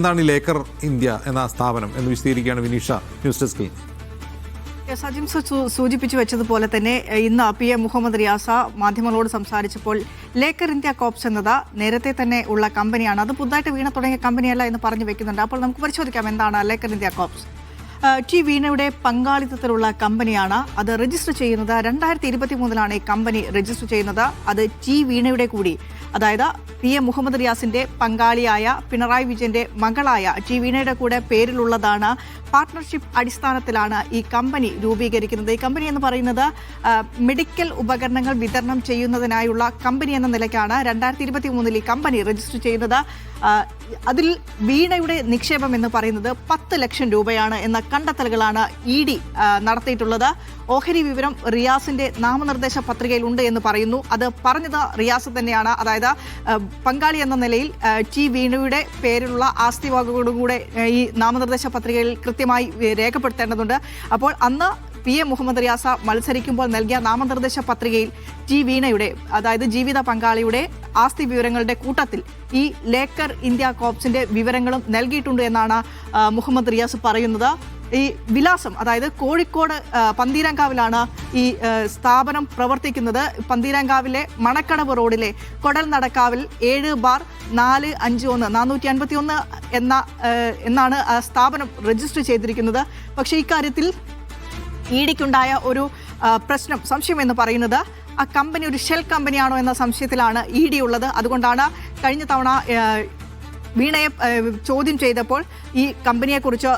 എന്താണ് ഈ Laker India എന്ന സ്ഥാപനം എന്ന് വിശദീകരിക്കുകയാണ് വിനീഷ, ന്യൂസ് ഡെസ്കിൽ. സജിം സൂചിപ്പിച്ചു വെച്ചതുപോലെ തന്നെ ഇന്ന് PM മുഹമ്മദ് റിയാസ മാധ്യമങ്ങളോട് സംസാരിച്ചപ്പോൾ ലേക്കർ ഇന്ത്യ കോപ്സ് എന്നത് നേരത്തെ തന്നെ ഉള്ള കമ്പനിയാണ്, അത് പുതുതായിട്ട് വീണ തുടങ്ങിയ കമ്പനിയല്ല എന്ന് പറഞ്ഞു വെക്കുന്നുണ്ട്. അപ്പോൾ നമുക്ക് പരിശോധിക്കാം എന്താണ് ലേക്കർ ഇന്ത്യ കോപ്സ്. ടി വീണയുടെ പങ്കാളിത്തത്തിലുള്ള കമ്പനിയാണ്. അത് രജിസ്റ്റർ ചെയ്യുന്നത് 2023 ഈ കമ്പനി രജിസ്റ്റർ ചെയ്യുന്നത്. അത് ടി വീണയുടെ കൂടി, അതായത് PM മുഹമ്മദ് റിയാസിന്റെ പങ്കാളിയായ പിണറായി വിജയന്റെ മകളായ ടി വീണയുടെ കൂടെ പേരിലുള്ളതാണ്. പാർട്ട്ണർഷിപ്പ് അടിസ്ഥാനത്തിലാണ് ഈ കമ്പനി രൂപീകരിക്കുന്നത്. ഈ കമ്പനി എന്ന് പറയുന്നത് മെഡിക്കൽ ഉപകരണങ്ങൾ വിതരണം ചെയ്യുന്നതിനായുള്ള കമ്പനി എന്ന നിലയ്ക്കാണ് 2023 ഈ കമ്പനി രജിസ്റ്റർ ചെയ്യുന്നത്. അതിൽ വീണയുടെ നിക്ഷേപം എന്ന് പറയുന്നത് 10 ലക്ഷം രൂപയാണ് എന്ന കണ്ടെത്തലുകളാണ് ED നടത്തിയിട്ടുള്ളത്. ഓഹരി വിവരം റിയാസിന്റെ നാമനിർദ്ദേശ പത്രികയിൽ ഉണ്ട് എന്ന് പറയുന്നു. അത് പറഞ്ഞത് റിയാസ് തന്നെയാണ്. അതായത് പങ്കാളി എന്ന നിലയിൽ ടി വീണയുടെ പേരിലുള്ള ആസ്തി വകകളോടുകൂടെ ഈ നാമനിർദ്ദേശ പത്രികയിൽ കൃത്യമായി രേഖപ്പെടുത്തേണ്ടതുണ്ട്. അപ്പോൾ അന്ന് PM മുഹമ്മദ് റിയാസ മത്സരിക്കുമ്പോൾ നൽകിയ നാമനിർദ്ദേശ പത്രികയിൽ ടി വീണയുടെ, അതായത് ജീവിത പങ്കാളിയുടെ ആസ്തി വിവരങ്ങളുടെ കൂട്ടത്തിൽ ഈ ലേക്കർ ഇന്ത്യ കോപ്സിന്റെ വിവരങ്ങളും നൽകിയിട്ടുണ്ട് എന്നാണ് മുഹമ്മദ് റിയാസ് പറയുന്നത്. ഈ വിലാസം, അതായത് കോഴിക്കോട് പന്തീരങ്കാവിലാണ് ഈ സ്ഥാപനം പ്രവർത്തിക്കുന്നത്. പന്തീരങ്കാവിലെ മണക്കടവ് റോഡിലെ കൊടൽ നടക്കാവിൽ 7/451 എന്നാണ് സ്ഥാപനം രജിസ്റ്റർ ചെയ്തിരിക്കുന്നത്. പക്ഷേ ഇക്കാര്യത്തിൽ EDക്കുണ്ടായ ഒരു സംശയം എന്ന് പറയുന്നത് ആ കമ്പനി ഒരു ഷെൽ കമ്പനിയാണോ എന്ന സംശയത്തിലാണ് ED ഉള്ളത്. അതുകൊണ്ടാണ് കഴിഞ്ഞ തവണ വീണയെ ചോദ്യം ചെയ്തപ്പോൾ ഈ കമ്പനിയെക്കുറിച്ച്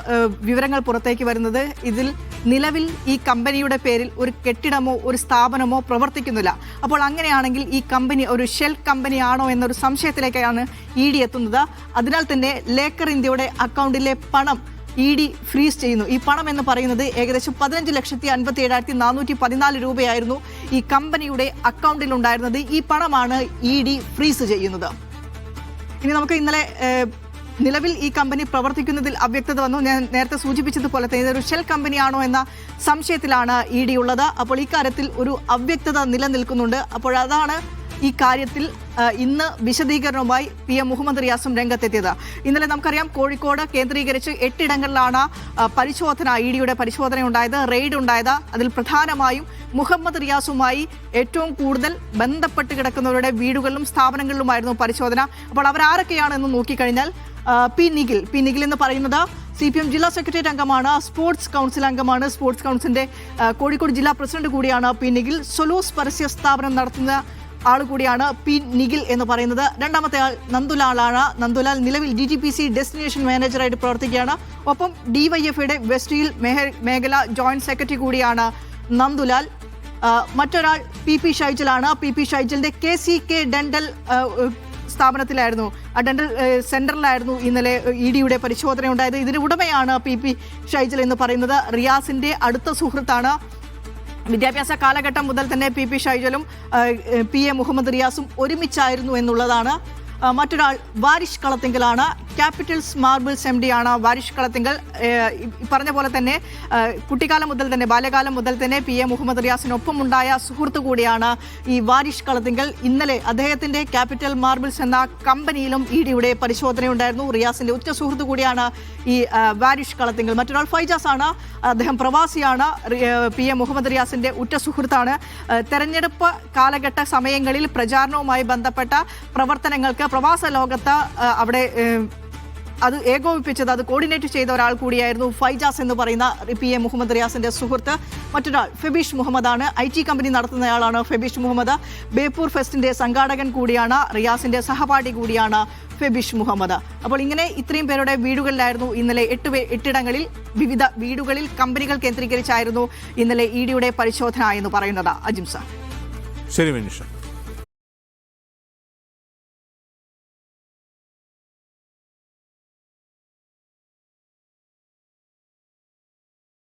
വിവരങ്ങൾ പുറത്തേക്ക് വരുന്നത്. ഇതിൽ നിലവിൽ ഈ കമ്പനിയുടെ പേരിൽ ഒരു കെട്ടിടമോ ഒരു സ്ഥാപനമോ പ്രവർത്തിക്കുന്നില്ല. അപ്പോൾ അങ്ങനെയാണെങ്കിൽ ഈ കമ്പനി ഒരു ഷെൽ കമ്പനിയാണോ എന്നൊരു സംശയത്തിലേക്കാണ് ED എത്തുന്നത്. അതിനാൽ തന്നെ ലേക്കർ ഇന്ത്യയുടെ അക്കൗണ്ടിലെ പണം ED ഫ്രീസ് ചെയ്യുന്നു. ഈ പണം എന്ന് പറയുന്നത് ഏകദേശം 15,57,414 രൂപയായിരുന്നു ഈ കമ്പനിയുടെ അക്കൗണ്ടിൽ ഉണ്ടായിരുന്നത്. ഈ പണമാണ് ED ഫ്രീസ് ചെയ്യുന്നത്. ഇനി നമുക്ക് ഇന്നലെ നിലവിൽ ഈ കമ്പനി പ്രവർത്തിക്കുന്നതിൽ അവ്യക്തത വന്നു. ഞാൻ നേരത്തെ സൂചിപ്പിച്ചതുപോലെ തന്നെ ഇതൊരു ഷെൽ കമ്പനിയാണോ എന്ന സംശയത്തിലാണ് ED ഉള്ളത്. അപ്പോൾ ഈ കാര്യത്തിൽ ഒരു അവ്യക്തത നിലനിൽക്കുന്നുണ്ട്. അപ്പോൾ അതാണ് ഈ കാര്യത്തിൽ ഇന്ന് വിശദീകരണവുമായി PM മുഹമ്മദ് റിയാസും രംഗത്തെത്തിയത്. ഇന്നലെ നമുക്കറിയാം കോഴിക്കോട് കേന്ദ്രീകരിച്ച് 8 ഇടങ്ങളിലാണ് പരിശോധന, EDയുടെ പരിശോധന ഉണ്ടായത്, റെയ്ഡ് ഉണ്ടായത്. അതിൽ പ്രധാനമായും മുഹമ്മദ് റിയാസുമായി ഏറ്റവും കൂടുതൽ ബന്ധപ്പെട്ട് കിടക്കുന്നവരുടെ വീടുകളിലും സ്ഥാപനങ്ങളിലുമായിരുന്നു പരിശോധന. അപ്പോൾ അവരാരൊക്കെയാണെന്ന് നോക്കിക്കഴിഞ്ഞാൽ P. നിഖിൽ എന്ന് പറയുന്നത് CPM ജില്ലാ സെക്രട്ടേറിയറ്റ് അംഗമാണ്, സ്പോർട്സ് കൗൺസിൽ അംഗമാണ്, സ്പോർട്സ് കൗൺസിലിന്റെ കോഴിക്കോട് ജില്ലാ പ്രസിഡന്റ് കൂടിയാണ് P. നിഖിൽ. സൊലൂസ് പരസ്യ സ്ഥാപനം നടത്തുന്ന ആൾ കൂടിയാണ് P. നിഖിൽ എന്ന് പറയുന്നത്. രണ്ടാമത്തെ ആൾ നന്ദുലാലാണ്. നന്ദുലാൽ നിലവിൽ DTPC ഡെസ്റ്റിനേഷൻ മാനേജറായിട്ട് പ്രവർത്തിക്കുകയാണ്. ഒപ്പം DYFയുടെ വെസ്റ്റ് ഹിൽ മേഖല ജോയിന്റ് സെക്രട്ടറി കൂടിയാണ് നന്ദുലാൽ. മറ്റൊരാൾ PP ഷൈജലാണ്. PP ഷൈജലിന്റെ KCK ഡെന്റൽ സ്ഥാപനത്തിലായിരുന്നു, ആ ഡെന്റൽ സെന്ററിലായിരുന്നു ഇന്നലെ EDയുടെ പരിശോധന ഉണ്ടായത്. ഇതിന് ഉടമയാണ് PP ഷൈജൽ എന്ന് പറയുന്നത്. റിയാസിന്റെ അടുത്ത സുഹൃത്താണ്. വിദ്യാഭ്യാസ കാലഘട്ടം മുതൽ തന്നെ PP ഷൈജലും PM മുഹമ്മദ് റിയാസും ഒരുമിച്ചായിരുന്നു എന്നുള്ളതാണ്. മറ്റൊരാൾ വാരിഷ് കളത്തിങ്കലാണ്. ക്യാപിറ്റൽസ് മാർബിൾസ് MD ആണ് വാരിഷ് കളത്തിങ്കൽ. പറഞ്ഞ പോലെ തന്നെ കുട്ടിക്കാലം മുതൽ തന്നെ, ബാല്യകാലം മുതൽ തന്നെ PM മുഹമ്മദ് റിയാസിനൊപ്പം ഉണ്ടായ സുഹൃത്തു കൂടിയാണ് ഈ വാരിഷ് കളത്തിങ്കൽ. ഇന്നലെ അദ്ദേഹത്തിന്റെ ക്യാപിറ്റൽ മാർബിൾസ് എന്ന കമ്പനിയിലും EDയുടെ പരിശോധനയുണ്ടായിരുന്നു. റിയാസിന്റെ ഉറ്റ സുഹൃത്തു കൂടിയാണ് ഈ വാരിഷ് കളത്തിങ്കൽ. മറ്റൊരാൾ ഫൈജാസ് ആണ്. അദ്ദേഹം പ്രവാസിയാണ്. PM മുഹമ്മദ് റിയാസിന്റെ ഉറ്റ സുഹൃത്താണ്. തെരഞ്ഞെടുപ്പ് കാലഘട്ട സമയങ്ങളിൽ പ്രചാരണവുമായി ബന്ധപ്പെട്ട പ്രവർത്തനങ്ങൾക്ക് പ്രവാസ ലോകത്ത് അവിടെ അത് ഏകോപിപ്പിച്ചത്, അത് കോർഡിനേറ്റ് ചെയ്ത ഒരാൾ കൂടിയായിരുന്നു ഫൈജാസ് എന്ന് പറയുന്ന PM മുഹമ്മദ് റിയാസിന്റെ സുഹൃത്ത്. മറ്റൊരാൾ ഫെബീഷ് മുഹമ്മദ് ആണ്. IT കമ്പനി നടത്തുന്നയാളാണ് ഫെബീഷ് മുഹമ്മദ്. ബേപ്പൂർ ഫെസ്റ്റിന്റെ സംഘാടകൻ കൂടിയാണ്. റിയാസിന്റെ സഹപാഠി കൂടിയാണ് ഫെബീഷ് മുഹമ്മദ്. അപ്പോൾ ഇങ്ങനെ ഇത്രയും പേരുടെ വീടുകളിലായിരുന്നു ഇന്നലെ 8 ഇടങ്ങളിൽ, വിവിധ വീടുകളിൽ കമ്പനികൾ കേന്ദ്രീകരിച്ചായിരുന്നു ഇന്നലെ EDയുടെ പരിശോധന എന്ന് പറയുന്നത്. അജിംസ. ശരി വിനീഷ.